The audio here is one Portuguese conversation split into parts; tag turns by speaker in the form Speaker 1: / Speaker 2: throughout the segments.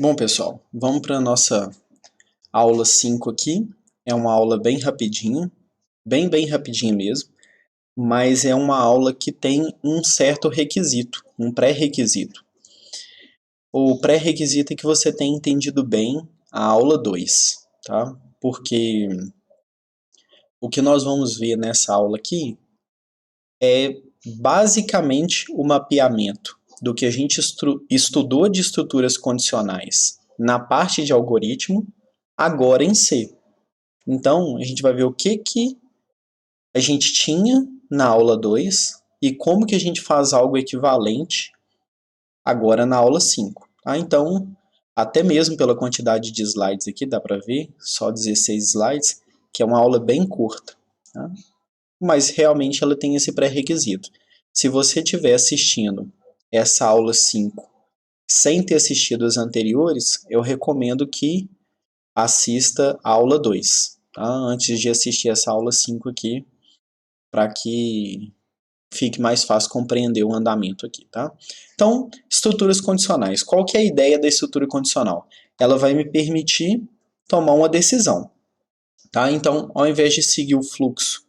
Speaker 1: Bom, pessoal, vamos para a nossa aula 5 aqui. É uma aula bem rapidinha, bem rapidinha mesmo, mas é uma aula que tem um certo requisito, um pré-requisito. O pré-requisito é que você tenha entendido bem a aula 2, tá? Porque o que nós vamos ver nessa aula aqui é basicamente o mapeamento do que a gente estudou de estruturas condicionais na parte de algoritmo, agora em C. Então, a gente vai ver o que a gente tinha na aula 2 e como que a gente faz algo equivalente agora na aula 5. Então, até mesmo pela quantidade de slides aqui, dá para ver, só 16 slides, que é uma aula bem curta. Tá? Mas realmente ela tem esse pré-requisito. Se você estiver assistindo essa aula 5 sem ter assistido as anteriores, eu recomendo que assista a aula 2, tá? Antes de assistir essa aula 5 aqui, para que fique mais fácil compreender o andamento aqui, tá? Então, estruturas condicionais. Qual que é a ideia da estrutura condicional? Ela vai me permitir tomar uma decisão, tá? Então, ao invés de seguir o fluxo,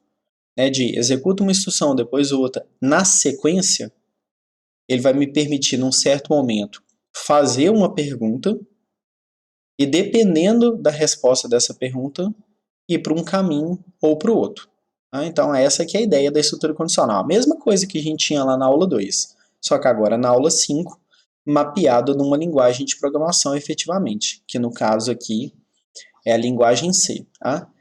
Speaker 1: né, de executa uma instrução, depois outra, na sequência, ele vai me permitir, num certo momento, fazer uma pergunta e, dependendo da resposta dessa pergunta, ir para um caminho ou para o outro. Então, essa que é a ideia da estrutura condicional. A mesma coisa que a gente tinha lá na aula 2, só que agora na aula 5, mapeado numa linguagem de programação efetivamente, que no caso aqui é a linguagem C. Tá?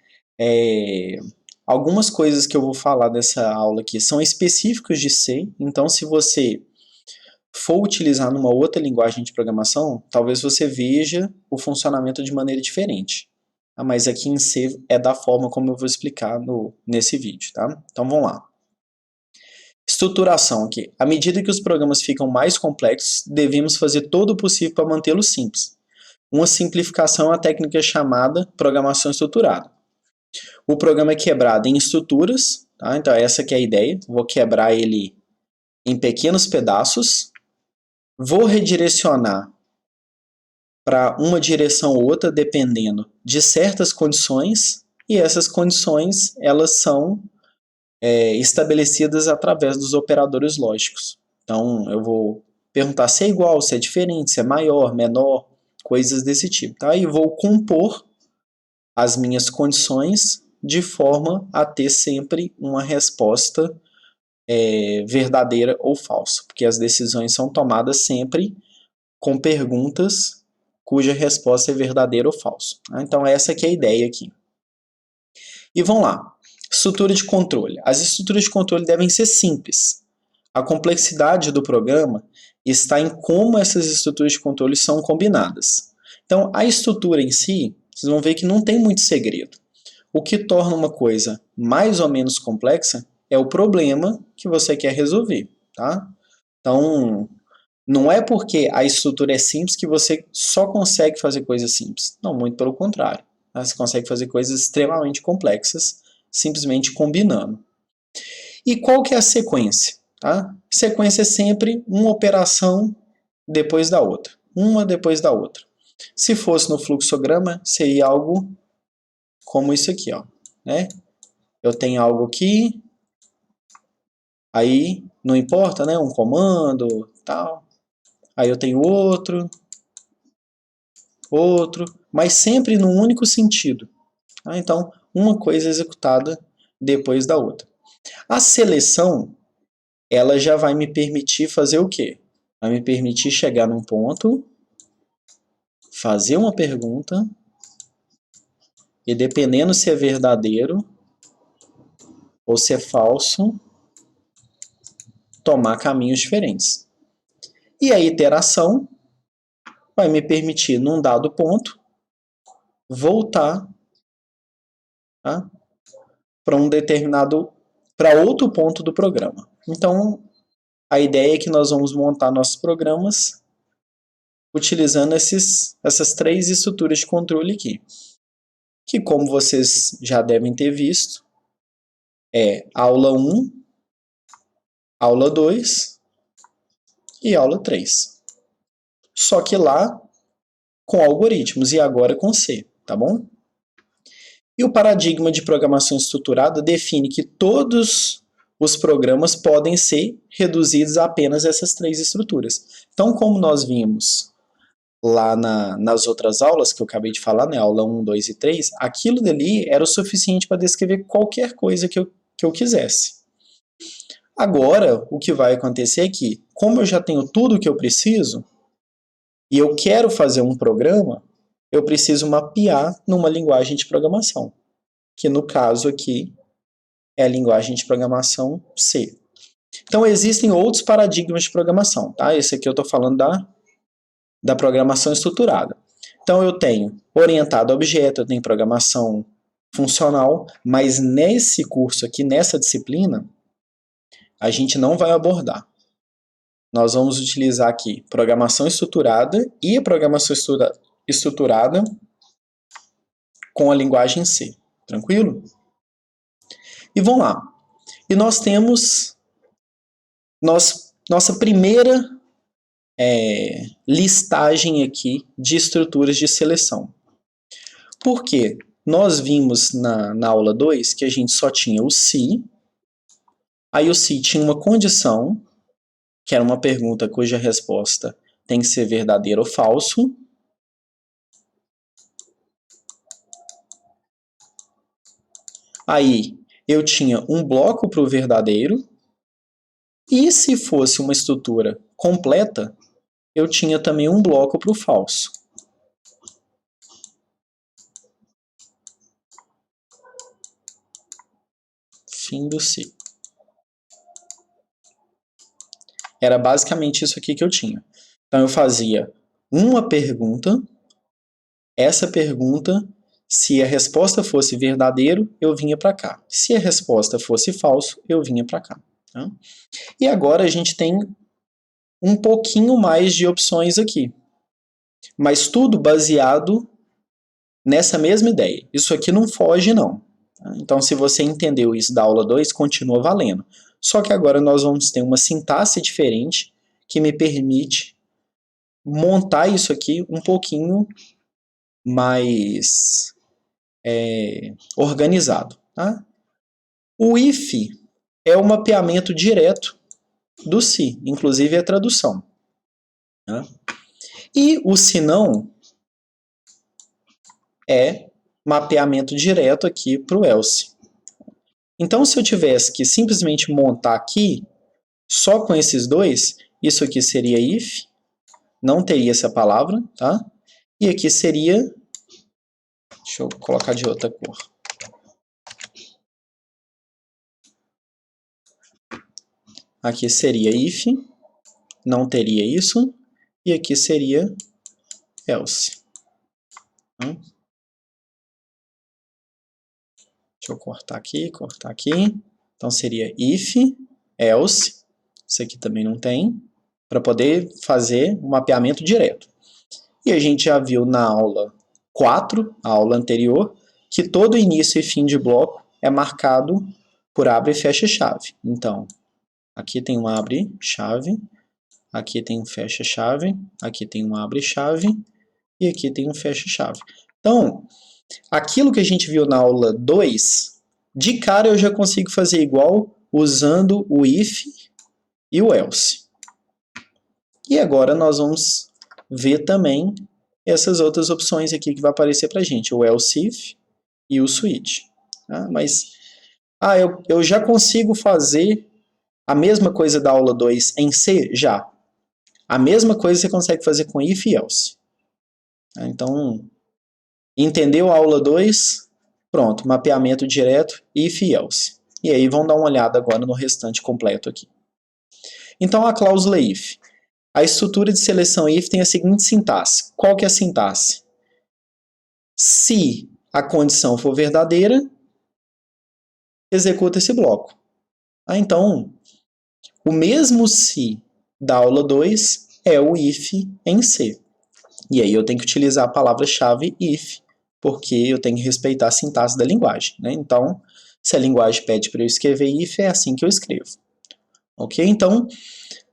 Speaker 1: Algumas coisas que eu vou falar nessa aula aqui são específicas de C, então se você for utilizar numa outra linguagem de programação, talvez você veja o funcionamento de maneira diferente. Mas aqui em C é da forma como eu vou explicar nesse vídeo, tá? Então vamos lá. Estruturação aqui. À medida que os programas ficam mais complexos, devemos fazer todo o possível para mantê-los simples. Uma simplificação é uma técnica chamada programação estruturada. O programa é quebrado em estruturas, tá? Então essa que é a ideia. Vou quebrar ele em pequenos pedaços. Vou redirecionar para uma direção ou outra, dependendo de certas condições, e essas condições elas são estabelecidas através dos operadores lógicos. Então, eu vou perguntar se é igual, se é diferente, se é maior, menor, coisas desse tipo. Tá? E vou compor as minhas condições de forma a ter sempre uma resposta verdadeira ou falsa, porque as decisões são tomadas sempre com perguntas cuja resposta é verdadeira ou falsa. Então essa que é a ideia aqui. E vamos lá. Estrutura de controle. As estruturas de controle devem ser simples. A complexidade do programa está em como essas estruturas de controle são combinadas. Então a estrutura em si, vocês vão ver que não tem muito segredo. O que torna uma coisa mais ou menos complexa é o problema que você quer resolver. Tá? Então, não é porque a estrutura é simples que você só consegue fazer coisas simples. Não, muito pelo contrário. Você consegue fazer coisas extremamente complexas simplesmente combinando. E qual que é a sequência? Tá? Sequência é sempre uma operação depois da outra. Uma depois da outra. Se fosse no fluxograma, seria algo como isso aqui. Ó, né? Eu tenho algo aqui, aí não importa, né? Um comando, tal. Aí eu tenho outro, mas sempre num único sentido. Então, uma coisa executada depois da outra. A seleção, ela já vai me permitir fazer o quê? Vai me permitir chegar num ponto, fazer uma pergunta, e dependendo se é verdadeiro ou se é falso, tomar caminhos diferentes. E a iteração vai me permitir, num dado ponto, voltar, tá, para outro ponto do programa. Então, a ideia é que nós vamos montar nossos programas utilizando essas três estruturas de controle aqui, que, como vocês já devem ter visto, é aula 1, aula 2 e aula 3. Só que lá com algoritmos e agora com C, tá bom? E o paradigma de programação estruturada define que todos os programas podem ser reduzidos a apenas essas três estruturas. Então, como nós vimos lá nas outras aulas que eu acabei de falar, né, aula 1, 2 e 3, aquilo dali era o suficiente para descrever qualquer coisa que eu quisesse. Agora, o que vai acontecer é que, como eu já tenho tudo o que eu preciso, e eu quero fazer um programa, eu preciso mapear numa linguagem de programação, que no caso aqui é a linguagem de programação C. Então, existem outros paradigmas de programação, tá? Esse aqui eu estou falando da programação estruturada. Então, eu tenho orientado a objeto, eu tenho programação funcional, mas nesse curso aqui, nessa disciplina, a gente não vai abordar. Nós vamos utilizar aqui programação estruturada e a programação estruturada com a linguagem C. Tranquilo? E vamos lá. E nós temos nossa primeira listagem aqui de estruturas de seleção. Por quê? Nós vimos na aula 2 que a gente só tinha o se, aí o se tinha uma condição, que era uma pergunta cuja resposta tem que ser verdadeiro ou falso. Aí eu tinha um bloco para o verdadeiro, e se fosse uma estrutura completa, eu tinha também um bloco para o falso. Fim do se. Era basicamente isso aqui que eu tinha. Então eu fazia uma pergunta, essa pergunta, se a resposta fosse verdadeiro, eu vinha para cá. Se a resposta fosse falso, eu vinha para cá. Tá? E agora a gente tem um pouquinho mais de opções aqui. Mas tudo baseado nessa mesma ideia. Isso aqui não foge, não. Então, se você entendeu isso da aula 2, continua valendo. Só que agora nós vamos ter uma sintaxe diferente que me permite montar isso aqui um pouquinho mais organizado. Tá? O if é o mapeamento direto do se, inclusive a tradução. Tá? E o se não é mapeamento direto aqui para o else. Então, se eu tivesse que simplesmente montar aqui, só com esses dois, isso aqui seria if, não teria essa palavra, tá? E aqui seria, deixa eu colocar de outra cor. Aqui seria if, não teria isso, e aqui seria else. Tá? Deixa eu cortar aqui. Então seria if, else, isso aqui também não tem, para poder fazer um mapeamento direto. E a gente já viu na aula 4, a aula anterior, que todo início e fim de bloco é marcado por abre e fecha chave. Então, aqui tem um abre chave, aqui tem um fecha chave, aqui tem um abre chave e aqui tem um fecha chave. Então, aquilo que a gente viu na aula 2, de cara eu já consigo fazer igual usando o if e o else. E agora nós vamos ver também essas outras opções aqui que vai aparecer para a gente, o else if e o switch. Tá? Mas eu já consigo fazer a mesma coisa da aula 2 em C? Já. A mesma coisa você consegue fazer com if e else. Tá? Então, entendeu a aula 2? Pronto, mapeamento direto, if e else. E aí vamos dar uma olhada agora no restante completo aqui. Então, a cláusula if. A estrutura de seleção if tem a seguinte sintaxe. Qual que é a sintaxe? Se a condição for verdadeira, executa esse bloco. Então, o mesmo se da aula 2 é o if em C. E aí eu tenho que utilizar a palavra-chave if, porque eu tenho que respeitar a sintaxe da linguagem. Né? Então, se a linguagem pede para eu escrever if, é assim que eu escrevo. Ok? Então,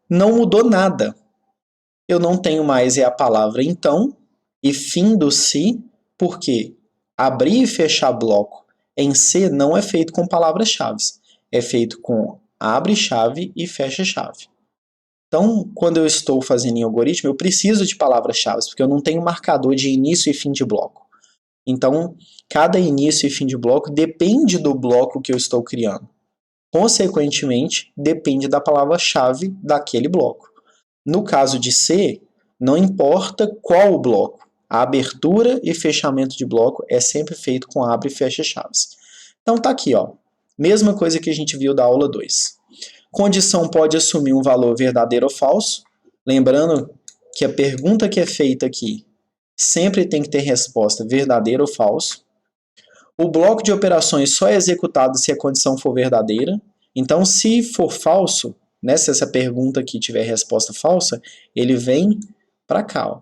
Speaker 1: não mudou nada. Eu não tenho mais a palavra então, e fim do se, porque abrir e fechar bloco em C não é feito com palavras-chave, é feito com abre-chave e fecha-chave. Então, quando eu estou fazendo em algoritmo, eu preciso de palavras-chave, porque eu não tenho marcador de início e fim de bloco. Então, cada início e fim de bloco depende do bloco que eu estou criando. Consequentemente, depende da palavra-chave daquele bloco. No caso de C, não importa qual o bloco, a abertura e fechamento de bloco é sempre feito com abre e fecha chaves. Então tá aqui, ó. Mesma coisa que a gente viu da aula 2. Condição pode assumir um valor verdadeiro ou falso. Lembrando que a pergunta que é feita aqui sempre tem que ter resposta verdadeiro ou falso. O bloco de operações só é executado se a condição for verdadeira. Então, se for falso, né, se essa pergunta aqui tiver resposta falsa, ele vem para cá, ó,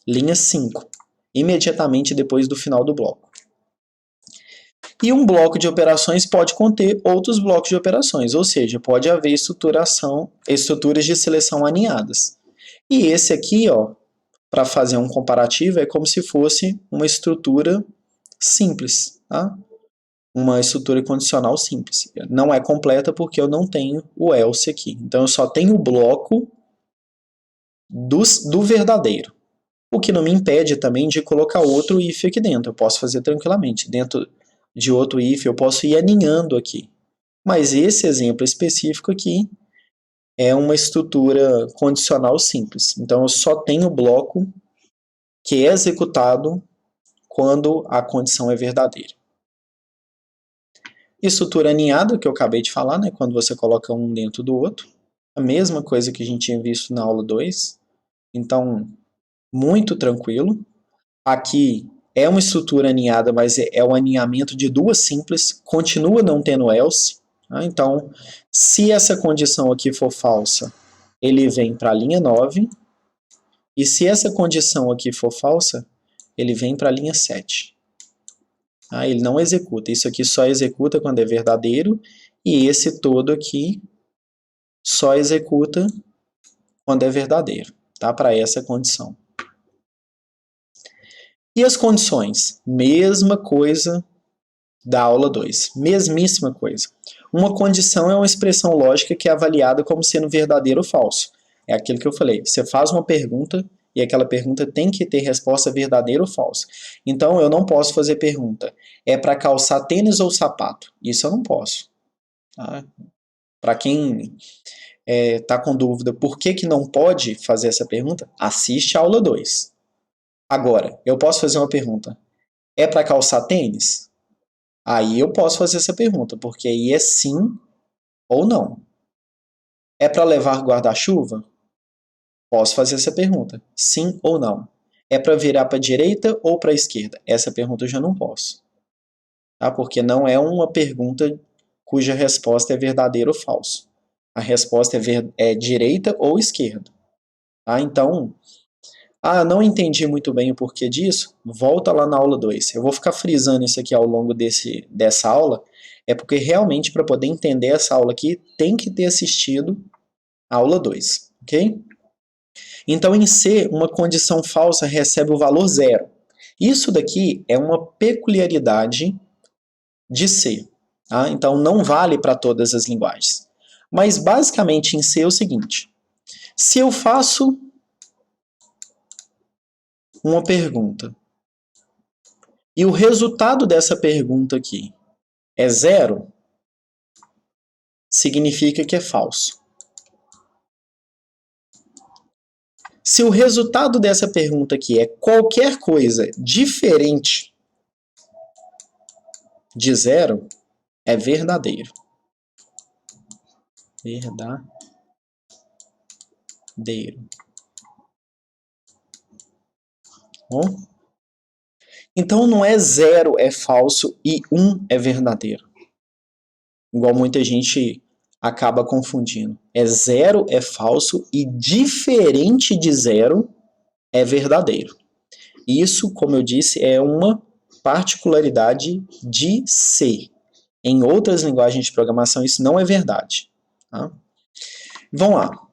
Speaker 1: linha 5, imediatamente depois do final do bloco. E um bloco de operações pode conter outros blocos de operações, ou seja, pode haver estruturas de seleção aninhadas. E esse aqui, ó, para fazer um comparativo, é como se fosse uma estrutura simples, tá? Uma estrutura condicional simples. Não é completa porque eu não tenho o else aqui. Então eu só tenho o bloco do verdadeiro. O que não me impede também de colocar outro if aqui dentro. Eu posso fazer tranquilamente. Dentro de outro if eu posso ir aninhando aqui. Mas esse exemplo específico aqui é uma estrutura condicional simples. Então eu só tenho o bloco que é executado quando a condição é verdadeira. Estrutura aninhada, que eu acabei de falar, né, quando você coloca um dentro do outro. A mesma coisa que a gente tinha visto na aula 2. Então, muito tranquilo. Aqui é uma estrutura aninhada, mas é o aninhamento de duas simples. Continua não tendo else. Tá? Então, se essa condição aqui for falsa, ele vem para a linha 9. E se essa condição aqui for falsa, ele vem para a linha 7. Ele não executa. Isso aqui só executa quando é verdadeiro. E esse todo aqui só executa quando é verdadeiro. Tá? Para essa condição. E as condições? Mesma coisa da aula 2. Mesmíssima coisa. Uma condição é uma expressão lógica que é avaliada como sendo verdadeiro ou falso. É aquilo que eu falei. Você faz uma pergunta e aquela pergunta tem que ter resposta verdadeira ou falsa. Então, eu não posso fazer pergunta. É para calçar tênis ou sapato? Isso eu não posso. Tá? Para quem está com dúvida por que não pode fazer essa pergunta, assiste a aula 2. Agora, eu posso fazer uma pergunta. É para calçar tênis? Aí eu posso fazer essa pergunta, porque aí é sim ou não. É para levar guarda-chuva? Posso fazer essa pergunta. Sim ou não. É para virar para a direita ou para a esquerda? Essa pergunta eu já não posso. Tá? Porque não é uma pergunta cuja resposta é verdadeiro ou falso. A resposta é direita ou esquerda. Tá? Então, não entendi muito bem o porquê disso? Volta lá na aula 2. Eu vou ficar frisando isso aqui ao longo dessa aula, é porque realmente para poder entender essa aula aqui, tem que ter assistido a aula 2, ok? Então, em C, uma condição falsa recebe o valor 0. Isso daqui é uma peculiaridade de C. Tá? Então, não vale para todas as linguagens. Mas, basicamente, em C é o seguinte. Se eu faço uma pergunta e o resultado dessa pergunta aqui é 0, significa que é falso. Se o resultado dessa pergunta aqui é qualquer coisa diferente de 0, é verdadeiro. Verdadeiro. Bom? Então não é 0 é falso e 1 é verdadeiro. Igual muita gente acaba confundindo. 0 é falso e diferente de 0 é verdadeiro. Isso, como eu disse, é uma particularidade de C. Em outras linguagens de programação isso não é verdade. Tá? Vamos lá.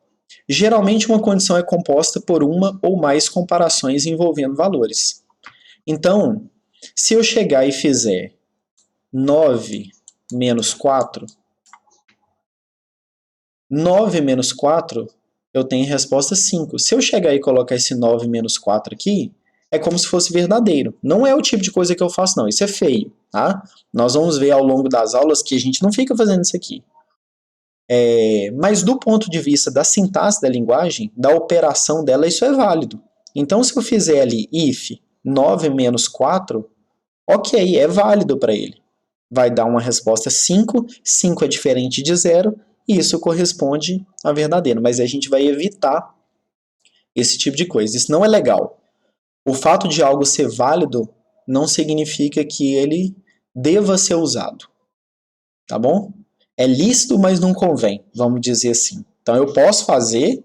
Speaker 1: Geralmente uma condição é composta por uma ou mais comparações envolvendo valores. Então, se eu chegar e fizer 9 menos 4, 9 menos 4, eu tenho resposta 5. Se eu chegar e colocar esse 9 menos 4 aqui, é como se fosse verdadeiro. Não é o tipo de coisa que eu faço, não. Isso é feio, tá? Nós vamos ver ao longo das aulas que a gente não fica fazendo isso aqui. Mas do ponto de vista da sintaxe da linguagem, da operação dela, isso é válido. Então, se eu fizer ali if 9 menos 4, ok, é válido para ele. Vai dar uma resposta 5, 5 é diferente de 0, e isso corresponde a verdadeiro. Mas a gente vai evitar esse tipo de coisa. Isso não é legal. O fato de algo ser válido não significa que ele deva ser usado. Tá bom? É lícito, mas não convém, vamos dizer assim. Então eu posso fazer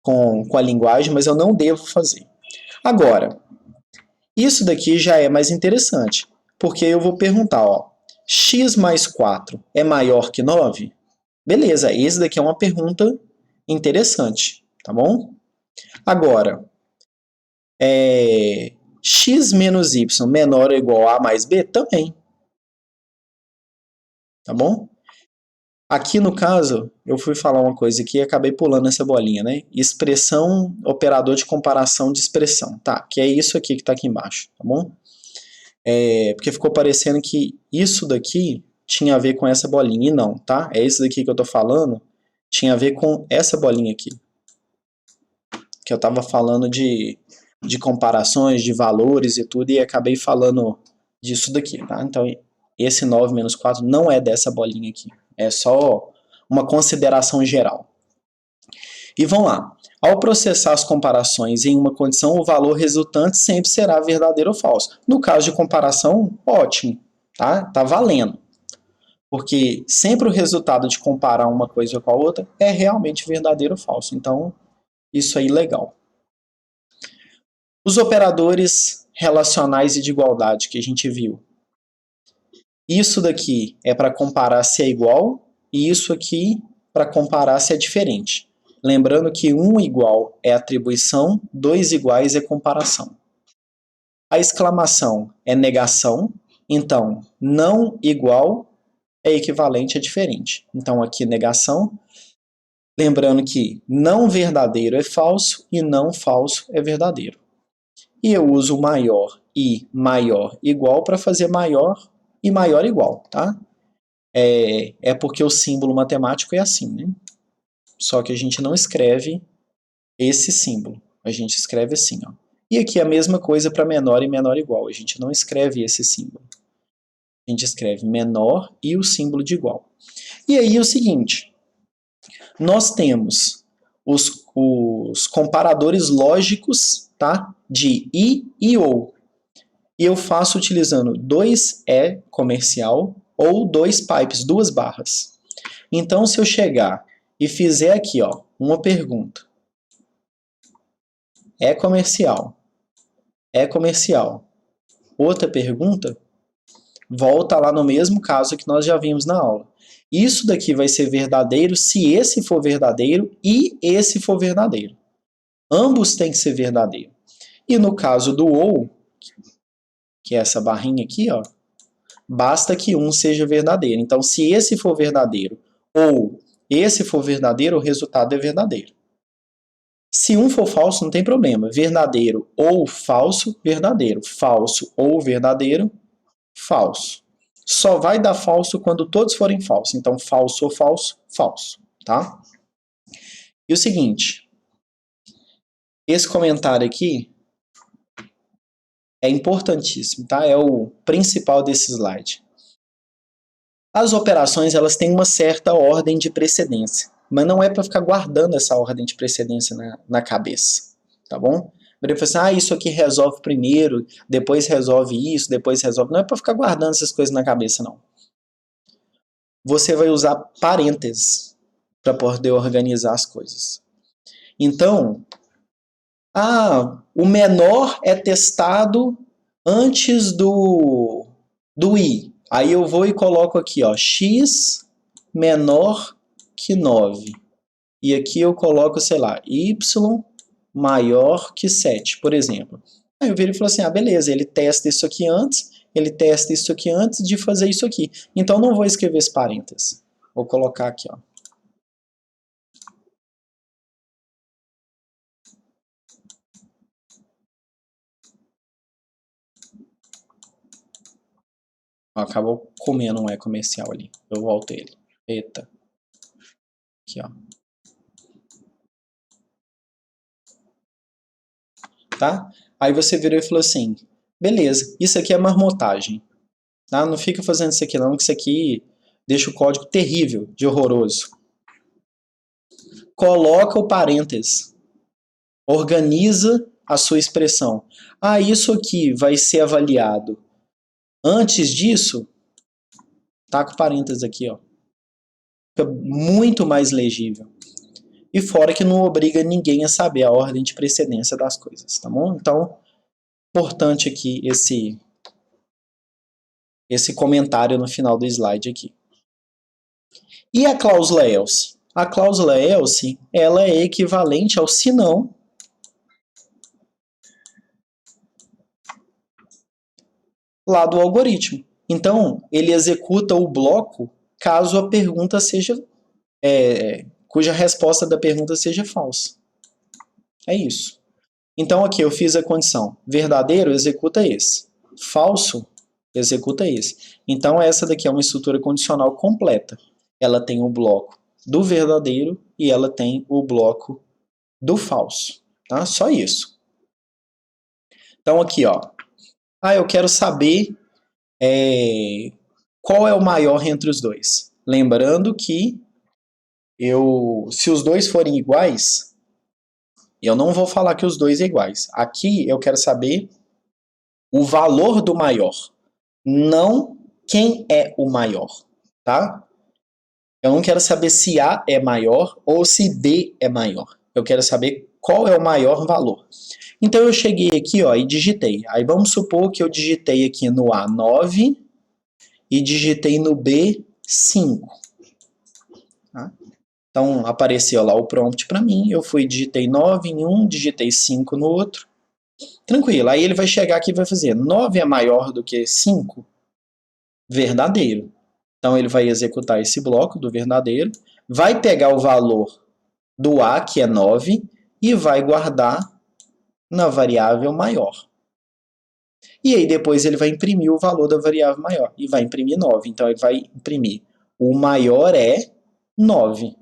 Speaker 1: com a linguagem, mas eu não devo fazer. Agora, isso daqui já é mais interessante, porque eu vou perguntar, ó, x mais 4 é maior que 9? Beleza, esse daqui é uma pergunta interessante, tá bom? Agora, x menos y menor ou igual a mais b? Também. Tá bom? Aqui no caso, eu fui falar uma coisa aqui e acabei pulando essa bolinha, né? Expressão, operador de comparação de expressão. Tá, que é isso aqui que tá aqui embaixo, tá bom? Porque ficou parecendo que isso daqui tinha a ver com essa bolinha, e não, tá? É isso daqui que eu tô falando, tinha a ver com essa bolinha aqui. Que eu tava falando de comparações, de valores e tudo, e acabei falando disso daqui, tá? Então, esse 9 menos 4 não é dessa bolinha aqui. É só uma consideração geral. E vamos lá. Ao processar as comparações em uma condição, o valor resultante sempre será verdadeiro ou falso. No caso de comparação, ótimo. Tá valendo. Porque sempre o resultado de comparar uma coisa com a outra é realmente verdadeiro ou falso. Então, isso aí é legal. Os operadores relacionais e de igualdade que a gente viu. Isso daqui é para comparar se é igual e isso aqui para comparar se é diferente. Lembrando que 1 igual é atribuição, 2 iguais é comparação. A exclamação é negação, então não igual é equivalente a diferente. Então aqui negação. Lembrando que não verdadeiro é falso e não falso é verdadeiro. E eu uso maior e maior igual para fazer maior e maior igual, tá? É porque o símbolo matemático é assim, né? Só que a gente não escreve esse símbolo. A gente escreve assim, ó. E aqui a mesma coisa para menor e menor igual. A gente não escreve esse símbolo. A gente escreve menor e o símbolo de igual. E aí é o seguinte. Nós temos os comparadores lógicos, tá? De e ou. E eu faço utilizando 2e comercial ou 2 pipes, 2 barras. Então, se eu chegar e fizer aqui, ó, uma pergunta. É comercial. É comercial. Outra pergunta, volta lá no mesmo caso que nós já vimos na aula. Isso daqui vai ser verdadeiro se esse for verdadeiro e esse for verdadeiro. Ambos têm que ser verdadeiro. E no caso do ou, que é essa barrinha aqui, ó, basta que um seja verdadeiro. Então, se esse for verdadeiro ou esse for verdadeiro, o resultado é verdadeiro. Se um for falso, não tem problema. Verdadeiro ou falso, verdadeiro. Falso ou verdadeiro, falso. Só vai dar falso quando todos forem falsos. Então, falso ou falso, falso. Tá? E o seguinte, esse comentário aqui é importantíssimo, tá? É o principal desse slide. As operações, elas têm uma certa ordem de precedência, mas não é para ficar guardando essa ordem de precedência na cabeça, tá bom? Ele fala assim, isso aqui resolve primeiro, depois resolve isso, depois resolve... Não é para ficar guardando essas coisas na cabeça, não. Você vai usar parênteses para poder organizar as coisas. Então, o menor é testado antes do i. Aí eu vou e coloco aqui, ó, x menor que 9. e aqui eu coloco, sei lá, y maior que 7, por exemplo. Aí eu viro e falo assim, ah, beleza, ele testa isso aqui antes, ele testa isso aqui antes de fazer isso aqui. Então não vou escrever esse parênteses. Vou colocar aqui, ó. Acabou comendo um E comercial ali. Eu volto ele. Eita. Aqui, ó. Tá? Aí você virou e falou assim, beleza, isso aqui é marmotagem. Tá? Não fica fazendo isso aqui não, que isso aqui deixa o código terrível, de horroroso. Coloca o parênteses. Organiza a sua expressão. Ah, isso aqui vai ser avaliado antes disso, tá com parênteses aqui, ó. Fica muito mais legível. E fora que não obriga ninguém a saber a ordem de precedência das coisas, tá bom? Então, importante aqui esse comentário no final do slide aqui. E a cláusula else? A cláusula else, ela é equivalente ao se não lá do algoritmo. Então, ele executa o bloco caso a pergunta seja cuja resposta da pergunta seja falsa. É isso. Então aqui eu fiz a condição. Verdadeiro, executa esse. Falso, executa esse. Então essa daqui é uma estrutura condicional completa. Ela tem o bloco do verdadeiro e ela tem o bloco do falso. Tá? Só isso. Então aqui, ó. Ah, eu quero saber qual é o maior entre os dois. Lembrando que se os dois forem iguais, eu não vou falar que os dois são iguais. Aqui eu quero saber o valor do maior, não quem é o maior, tá? Eu não quero saber se A é maior ou se B é maior. Eu quero saber qual é o maior valor. Então eu cheguei aqui, ó, e digitei. Aí vamos supor que eu digitei aqui no A 9 e digitei no B 5. Tá? Então apareceu lá o prompt para mim, eu fui digitei 9 em um, digitei 5 no outro. Tranquilo, aí ele vai chegar aqui e vai fazer 9 é maior do que 5? Verdadeiro. Então ele vai executar esse bloco do verdadeiro, vai pegar o valor do A, que é 9, e vai guardar na variável maior. E aí depois ele vai imprimir o valor da variável maior, e vai imprimir 9. Então ele vai imprimir o maior é 9.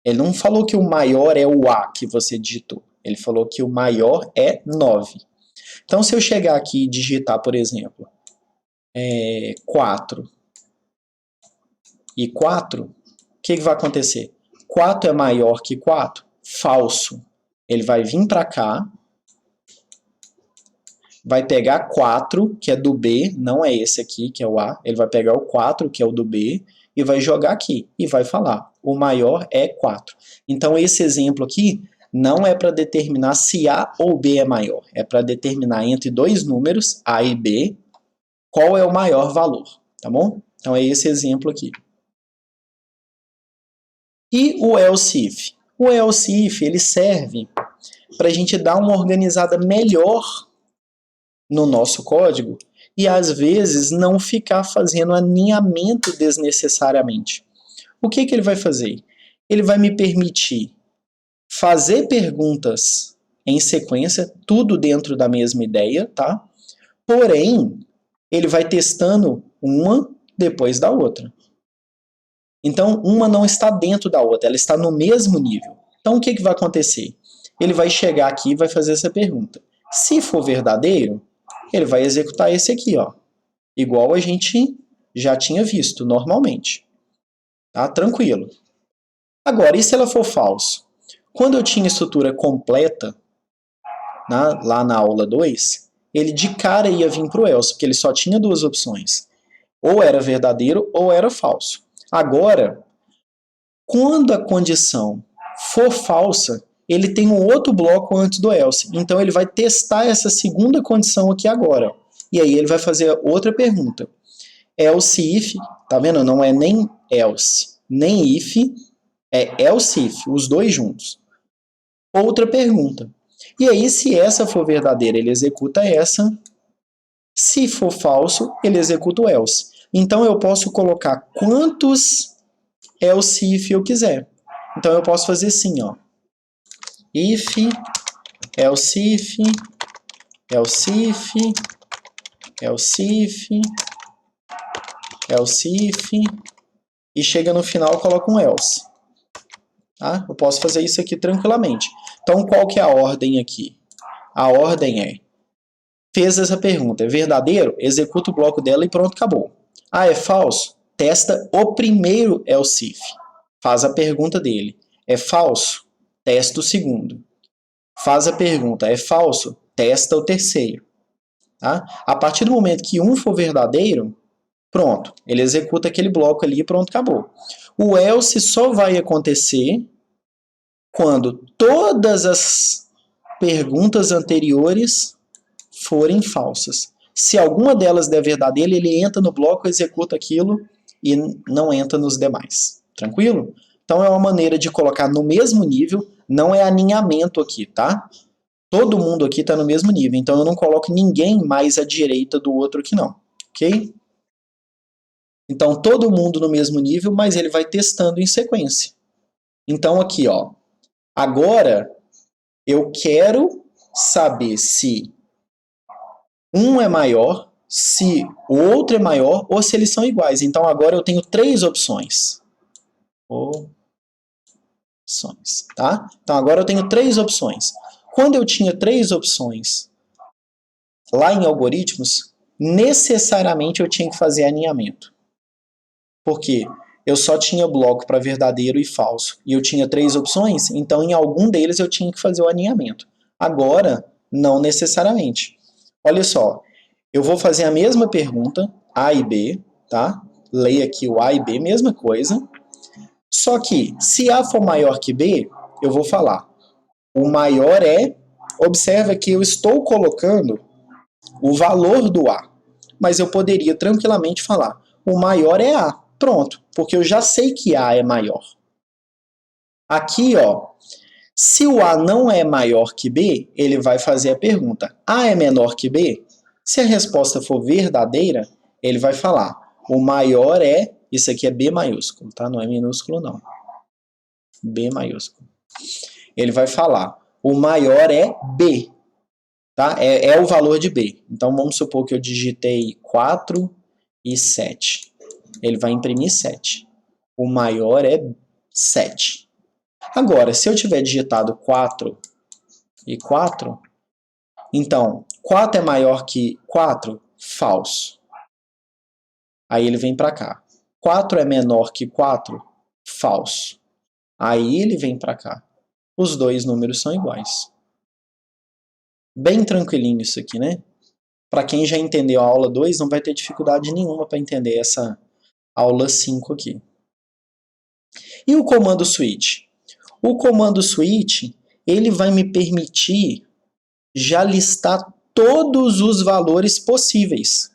Speaker 1: Ele não falou que o maior é o A que você digitou. Ele falou que o maior é 9. Então, se eu chegar aqui e digitar, por exemplo, 4 e 4, o que vai acontecer? 4 é maior que 4? Falso. Ele vai vir para cá, vai pegar 4, que é do B, não é esse aqui, que é o A. Ele vai pegar o 4, que é o do B, e vai jogar aqui. E vai falar, o maior é 4. Então, esse exemplo aqui não é para determinar se A ou B é maior. É para determinar entre dois números, A e B, qual é o maior valor. Tá bom? Então, é esse exemplo aqui. E o else if? O else if, ele serve para a gente dar uma organizada melhor no nosso código e, às vezes, não ficar fazendo alinhamento desnecessariamente. O que ele vai fazer? Ele vai me permitir fazer perguntas em sequência, tudo dentro da mesma ideia, tá? Porém, ele vai testando uma depois da outra. Então, uma não está dentro da outra, ela está no mesmo nível. Então, o que vai acontecer? Ele vai chegar aqui e vai fazer essa pergunta. Se for verdadeiro, ele vai executar esse aqui, ó, igual a gente já tinha visto normalmente. Tá? Tranquilo. Agora, e se ela for falso? Quando eu tinha estrutura completa, lá na aula 2, ele de cara ia vir para o else, porque ele só tinha duas opções. Ou era verdadeiro ou era falso. Agora, quando a condição for falsa, ele tem um outro bloco antes do else. Então ele vai testar essa segunda condição aqui agora. E aí ele vai fazer outra pergunta. Else if, tá vendo? Não é nem else, nem if, É else if, os dois juntos. Outra pergunta. E aí, se essa for verdadeira, ele executa essa. Se for falso, ele executa o else. Então, eu posso colocar quantos else if eu quiser. Então, eu posso fazer assim, ó. If, else if, else if, else if, else if, e chega no final, coloca um else. Tá? Eu posso fazer isso aqui tranquilamente. Então, qual que é a ordem aqui? A ordem é, fez essa pergunta, é verdadeiro? Executa o bloco dela e pronto, acabou. Ah, é falso? Testa o primeiro else if. Faz a pergunta dele. É falso? Testa o segundo. Faz a pergunta, é falso? Testa o terceiro. Tá? A partir do momento que um for verdadeiro, pronto, ele executa aquele bloco ali e pronto, acabou. O else só vai acontecer quando todas as perguntas anteriores forem falsas. Se alguma delas der verdadeira, ele entra no bloco, executa aquilo e não entra nos demais. Tranquilo? Então é uma maneira de colocar no mesmo nível, não é alinhamento aqui, tá? Todo mundo aqui está no mesmo nível, então eu não coloco ninguém mais à direita do outro aqui não, ok? Então todo mundo no mesmo nível, mas ele vai testando em sequência. Então aqui, ó, agora eu quero saber se um é maior, se o outro é maior ou se eles são iguais. Então agora eu tenho três opções. Tá? Então agora eu tenho três opções. Quando eu tinha três opções lá em algoritmos, necessariamente eu tinha que fazer alinhamento. Por quê? Eu só tinha bloco para verdadeiro e falso. E eu tinha três opções, então em algum deles eu tinha que fazer o alinhamento. Agora, não necessariamente. Olha só, eu vou fazer a mesma pergunta, A e B, tá? Leia aqui o A e B, mesma coisa. Só que, se A for maior que B, eu vou falar. O maior é, observa que eu estou colocando o valor do A. Mas eu poderia tranquilamente falar, o maior é A. Pronto, porque eu já sei que A é maior. Aqui, ó, se o A não é maior que B, ele vai fazer a pergunta, A é menor que B? Se a resposta for verdadeira, ele vai falar, o maior é, isso aqui é B maiúsculo, tá? Não é minúsculo não. B maiúsculo. Ele vai falar, o maior é B, tá? É o valor de B. Então vamos supor que eu digitei 4 e 7. Ele vai imprimir 7. O maior é 7. Agora, se eu tiver digitado 4 e 4, então 4 é maior que 4? Falso. Aí ele vem para cá. 4 é menor que 4? Falso. Aí ele vem para cá. Os dois números são iguais. Bem tranquilinho isso aqui, né? Para quem já entendeu a aula 2, não vai ter dificuldade nenhuma para entender essa aula 5 aqui. E o comando switch? O comando switch, ele vai me permitir já listar todos os valores possíveis.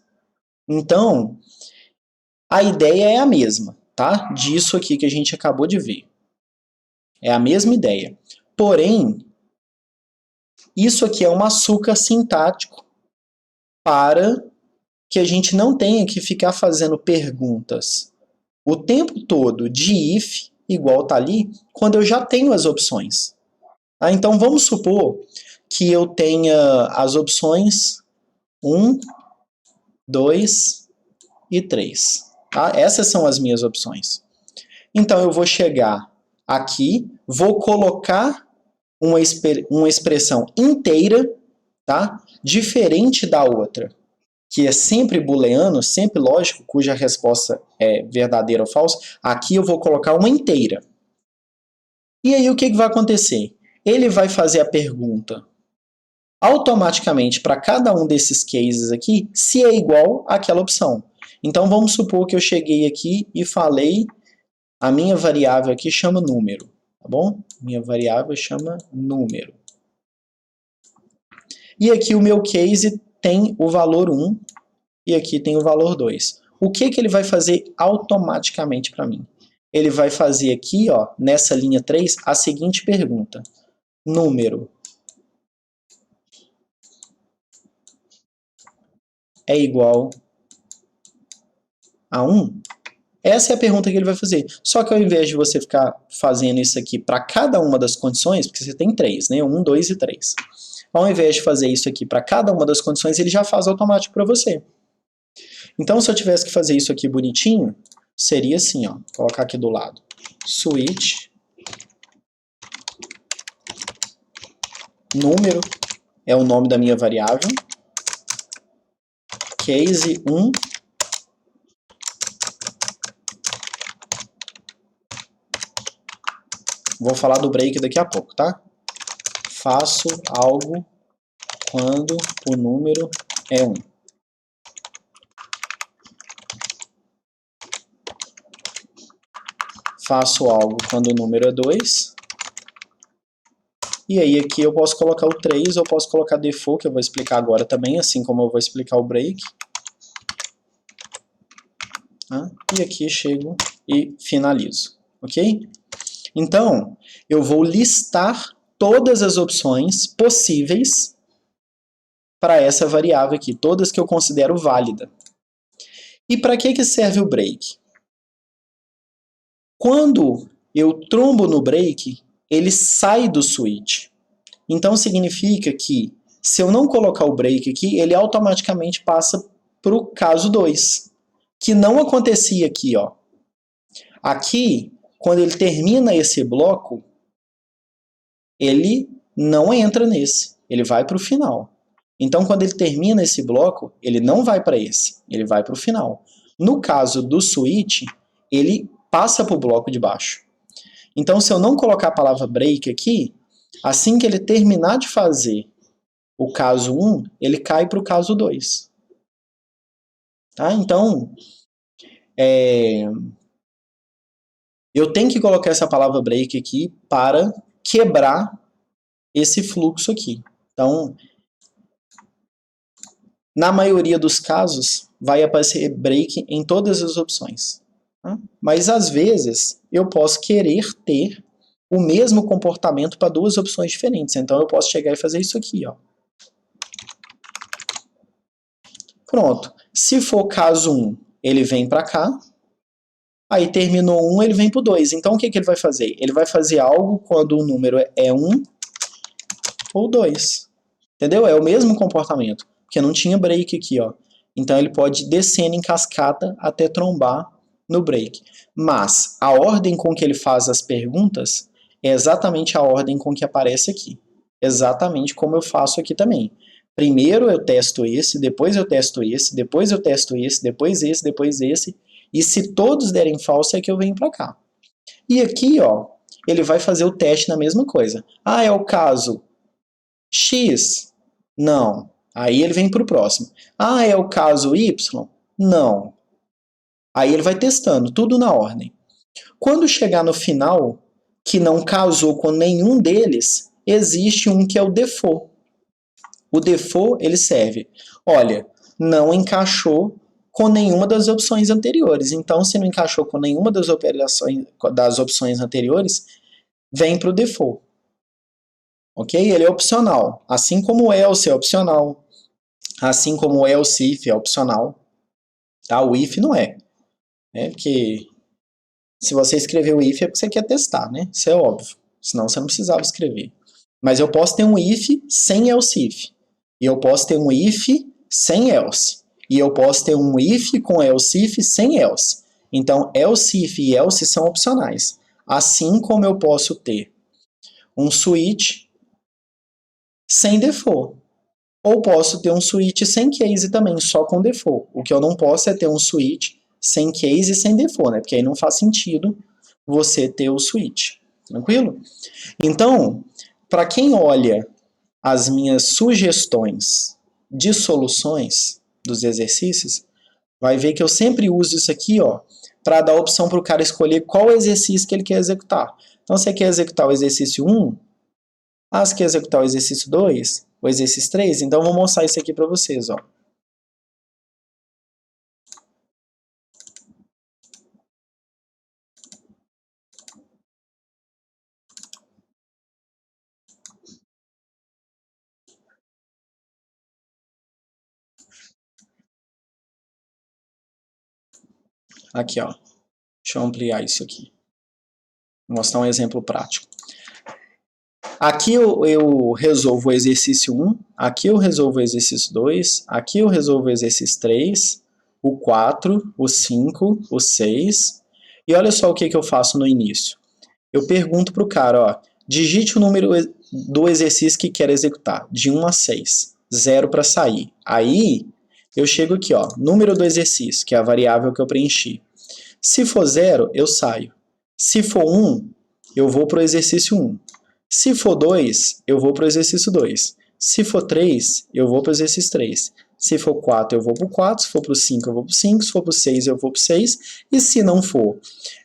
Speaker 1: Então, a ideia é a mesma, tá? Disso aqui que a gente acabou de ver. É a mesma ideia. Porém, isso aqui é um açúcar sintático para que a gente não tenha que ficar fazendo perguntas o tempo todo de if, igual tá ali, quando eu já tenho as opções. Ah, então vamos supor que eu tenha as opções 1, 2 e 3. Tá? Essas são as minhas opções. Então eu vou chegar aqui, vou colocar uma expressão inteira, tá? Diferente da outra, que é sempre booleano, sempre lógico, cuja resposta é verdadeira ou falsa. Aqui eu vou colocar uma inteira. E aí o que vai acontecer? Ele vai fazer a pergunta automaticamente para cada um desses cases aqui, se é igual àquela opção. Então vamos supor que eu cheguei aqui e falei, a minha variável aqui chama número, tá bom? Minha variável chama número. E aqui o meu case tem o valor 1 e aqui tem o valor 2. O que ele vai fazer automaticamente para mim? ele vai fazer aqui, ó, nessa linha 3, a seguinte pergunta. Número é igual a 1? Essa é a pergunta que ele vai fazer. Só que ao invés de você ficar fazendo isso aqui para cada uma das condições, porque você tem 3, né? 1, 2 e 3. Ao invés de fazer isso aqui para cada uma das condições, ele já faz automático para você. Então, se eu tivesse que fazer isso aqui bonitinho, seria assim, ó. Vou colocar aqui do lado. Switch. Número é o nome da minha variável. Case 1. Vou falar do break daqui a pouco, tá? Faço algo quando o número é 1. Faço algo quando o número é 2. E aí aqui eu posso colocar o 3, eu posso colocar default, que eu vou explicar agora também, assim como eu vou explicar o break. E aqui chego e finalizo, ok? Então, eu vou listar todas as opções possíveis para essa variável aqui, todas que eu considero válida. E para que serve o break? Quando eu trombo no break, ele sai do switch. Então significa que se eu não colocar o break aqui, ele automaticamente passa para o caso 2, que não acontecia aqui, ó. Aqui, quando ele termina esse bloco, ele não entra nesse, ele vai para o final. Então, quando ele termina esse bloco, ele não vai para esse, ele vai para o final. No caso do switch, ele passa para o bloco de baixo. Então, se eu não colocar a palavra break aqui, assim que ele terminar de fazer o caso 1, ele cai para o caso 2. Tá? Então, eu tenho que colocar essa palavra break aqui para quebrar esse fluxo aqui. Então, na maioria dos casos, vai aparecer break em todas as opções. Tá? Mas, às vezes, eu posso querer ter o mesmo comportamento para duas opções diferentes. Então, eu posso chegar e fazer isso aqui, ó. Pronto. Se for caso 1, ele vem para cá. Aí terminou 1, ele vem para o 2. Então, o que ele vai fazer? Ele vai fazer algo quando o número é 1 ou 2. Entendeu? É o mesmo comportamento. Porque não tinha break aqui, ó. Então, ele pode ir descendo em cascata até trombar no break. Mas a ordem com que ele faz as perguntas é exatamente a ordem com que aparece aqui. Exatamente como eu faço aqui também. Primeiro eu testo esse, depois eu testo esse, depois eu testo esse, depois esse, depois esse. E se todos derem falso é que eu venho para cá. E aqui, ó, ele vai fazer o teste na mesma coisa. Ah, é o caso X? Não. Aí ele vem para o próximo. Ah, é o caso Y? Não. Aí ele vai testando, tudo na ordem. Quando chegar no final, que não casou com nenhum deles, existe um que é o default. O default, ele serve, olha, não encaixou com nenhuma das opções anteriores. Então, se não encaixou com nenhuma das opções anteriores, vem para o default. Ok? Ele é opcional. Assim como o else é opcional. Assim como o else if é opcional. Tá? O if não é. Porque se você escrever o if é porque você quer testar, né? Isso é óbvio. Senão você não precisava escrever. Mas eu posso ter um if sem else if. E eu posso ter um if sem else. E eu posso ter um if com else if sem else. Então, else if e else são opcionais. Assim como eu posso ter um switch sem default. Ou posso ter um switch sem case também, só com default. O que eu não posso é ter um switch sem case e sem default, né? Porque aí não faz sentido você ter o switch. Tranquilo? Então, para quem olha as minhas sugestões de soluções dos exercícios, vai ver que eu sempre uso isso aqui, ó, para dar a opção para o cara escolher qual exercício que ele quer executar. Então, você quer executar o exercício 1? Você quer executar o exercício 2? O exercício 3? Então, eu vou mostrar isso aqui para vocês, ó. Aqui, ó. Deixa eu ampliar isso aqui. Vou mostrar um exemplo prático. Aqui eu resolvo o exercício 1, aqui eu resolvo o exercício 2, aqui eu resolvo o exercício 3, o 4, o 5, o 6. E olha só o que eu faço no início. Eu pergunto para o cara, ó, digite o número do exercício que quer executar, de 1 a 6, 0 para sair. Aí eu chego aqui, ó, número do exercício, que é a variável que eu preenchi. Se for 0, eu saio. Se for 1, eu vou para o exercício 1. Se for 2, eu vou para o exercício 2. Se for 3, eu vou para o exercício 3. Se for 4, eu vou para o 4. Se for para o 5, eu vou para o 5. Se for para o 6, eu vou para o 6. E se não for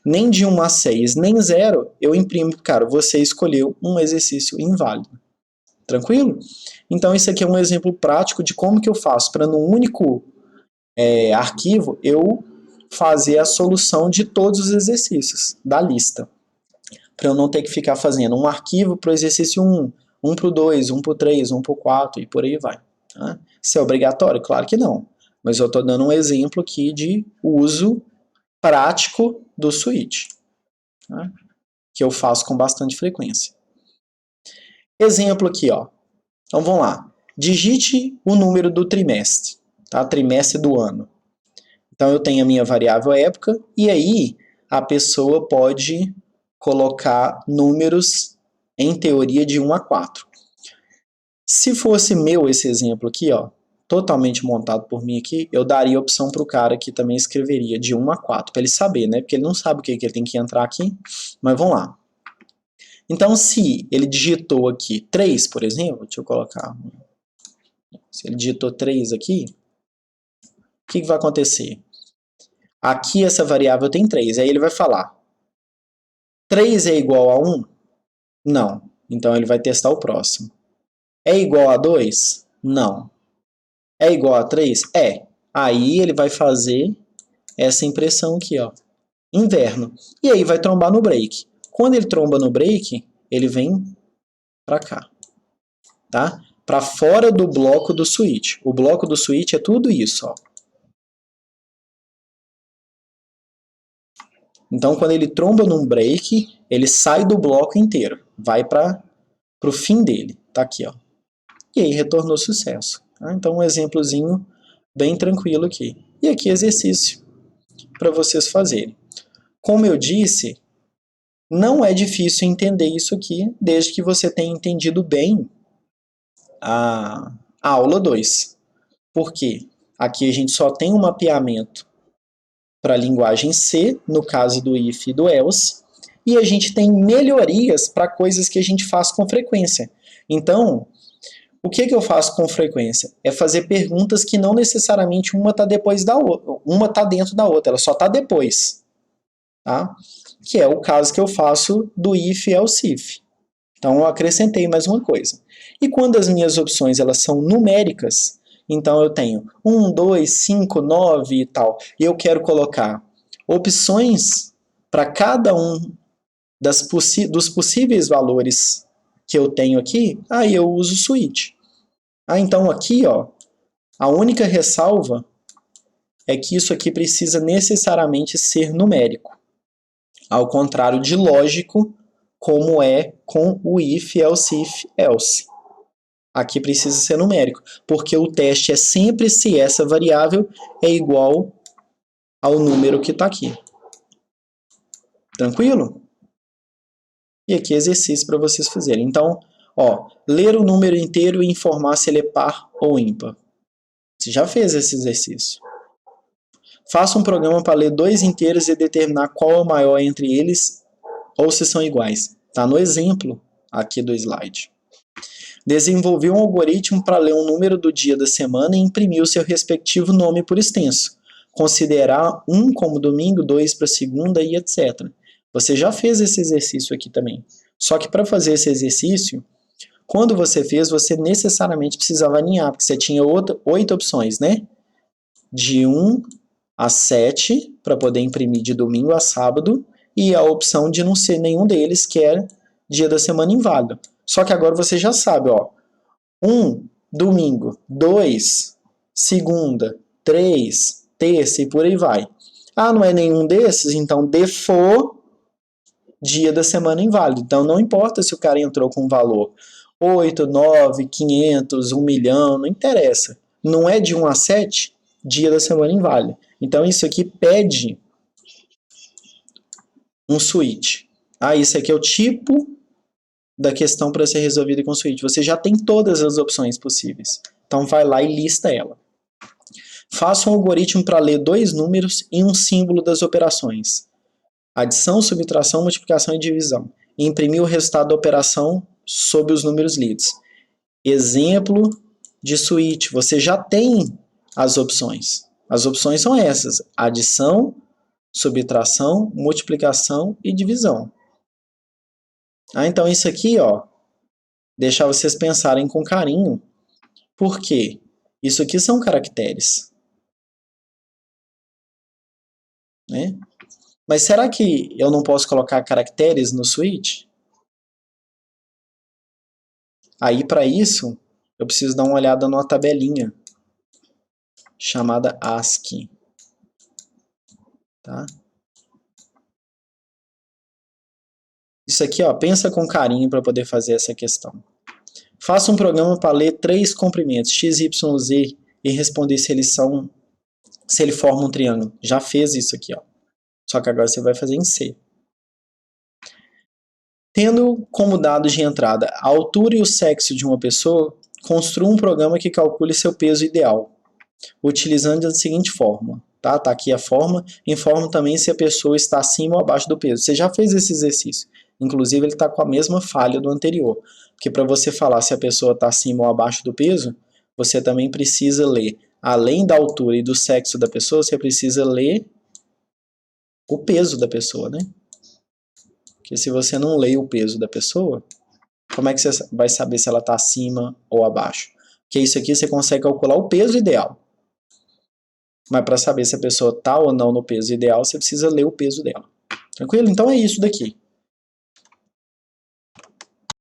Speaker 1: nem de 1 a 6, nem 0, eu imprimo, cara, você escolheu um exercício inválido. Tranquilo? Então, isso aqui é um exemplo prático de como que eu faço para, num único arquivo, eu fazer a solução de todos os exercícios da lista. Para eu não ter que ficar fazendo um arquivo para o exercício 1, um para o 2, um para o 3, um para o 4 e por aí vai. Tá? Isso é obrigatório? Claro que não. Mas eu estou dando um exemplo aqui de uso prático do switch, tá? Que eu faço com bastante frequência. Exemplo aqui, ó. Então vamos lá. Digite o número do trimestre, tá? Trimestre do ano. Então eu tenho a minha variável época e aí a pessoa pode colocar números em teoria de 1 a 4. Se fosse meu esse exemplo aqui, ó, totalmente montado por mim aqui, eu daria a opção para o cara que também escreveria de 1 a 4, para ele saber, né? Porque ele não sabe o que ele tem que entrar aqui, mas vamos lá. Então, se ele digitou aqui 3, por exemplo, deixa eu colocar, se ele digitou 3 aqui, o que vai acontecer? Aqui essa variável tem 3, aí ele vai falar, 3 é igual a 1? Não. Então ele vai testar o próximo. É igual a 2? Não. É igual a 3? É. Aí ele vai fazer essa impressão aqui, ó. Inverno. E aí vai trombar no break. Quando ele tromba no break, ele vem para cá. Tá? Para fora do bloco do switch. O bloco do switch é tudo isso, ó. Então, quando ele tromba num break, ele sai do bloco inteiro. Vai para o fim dele. Tá aqui, ó. E aí retornou sucesso. Tá? Então, um exemplozinho bem tranquilo aqui. E aqui exercício para vocês fazerem. Como eu disse, não é difícil entender isso aqui, desde que você tenha entendido bem a aula 2. Por quê? Aqui a gente só tem um mapeamento para a linguagem C, no caso do if e do else, e a gente tem melhorias para coisas que a gente faz com frequência. Então, o que eu faço com frequência? É fazer perguntas que não necessariamente uma está depois da outra, uma está dentro da outra, ela só está depois. Tá? Que é o caso que eu faço do if e else if. Então eu acrescentei mais uma coisa. E quando as minhas opções elas são numéricas, então eu tenho 1, 2, 5, 9 e tal, e eu quero colocar opções para cada um dos possíveis valores que eu tenho aqui, aí eu uso switch. Então aqui, ó, a única ressalva é que isso aqui precisa necessariamente ser numérico. Ao contrário de lógico, como é com o if, else, if, else. Aqui precisa ser numérico, porque o teste é sempre se essa variável é igual ao número que está aqui. Tranquilo? E aqui exercício para vocês fazerem. Então, ó, ler o número inteiro e informar se ele é par ou ímpar. Você já fez esse exercício. Faça um programa para ler 2 inteiros e determinar qual é o maior entre eles ou se são iguais. Está no exemplo aqui do slide. Desenvolvi um algoritmo para ler um número do dia da semana e imprimir o seu respectivo nome por extenso. Considerar 1 como domingo, 2 para segunda e etc. Você já fez esse exercício aqui também. Só que para fazer esse exercício, quando você fez, você necessariamente precisava alinhar, porque você tinha 8 opções, né? De 1 a 7, para poder imprimir de domingo a sábado, e a opção de não ser nenhum deles, que é dia da semana inválido. Só que agora você já sabe, ó. 1, domingo. 2, segunda. 3, terça e por aí vai. Ah, não é nenhum desses? Então, default dia da semana inválido. Então, não importa se o cara entrou com um valor 8, 9, 500, 1 milhão, não interessa. Não é de 1 a 7, dia da semana inválido. Então, isso aqui pede um switch. Ah, isso aqui é o tipo da questão para ser resolvida com switch. Você já tem todas as opções possíveis. Então, vai lá e lista ela. Faça um algoritmo para ler 2 números e um símbolo das operações. Adição, subtração, multiplicação e divisão. E imprimir o resultado da operação sobre os números lidos. Exemplo de switch. Você já tem as opções. As opções são essas: adição, subtração, multiplicação e divisão. Ah, então isso aqui, ó, deixar vocês pensarem com carinho. Por quê? Isso aqui são caracteres, né? Mas será que eu não posso colocar caracteres no switch? Aí, para isso, eu preciso dar uma olhada numa tabelinha chamada ASCII. Tá? Isso aqui, ó, pensa com carinho para poder fazer essa questão. Faça um programa para ler 3 comprimentos, x, y, z, e responder se eles formam um triângulo. Já fez isso aqui, ó. Só que agora você vai fazer em C. Tendo como dados de entrada a altura e o sexo de uma pessoa, construa um programa que calcule seu peso ideal, utilizando a seguinte fórmula. Tá aqui a forma. Informa também se a pessoa está acima ou abaixo do peso. Você já fez esse exercício. Inclusive, ele está com a mesma falha do anterior. Porque para você falar se a pessoa está acima ou abaixo do peso, você também precisa ler, além da altura e do sexo da pessoa, você precisa ler o peso da pessoa, né? Porque se você não lê o peso da pessoa, como é que você vai saber se ela está acima ou abaixo? Porque isso aqui você consegue calcular o peso ideal. Mas para saber se a pessoa está ou não no peso ideal, você precisa ler o peso dela. Tranquilo? Então é isso daqui.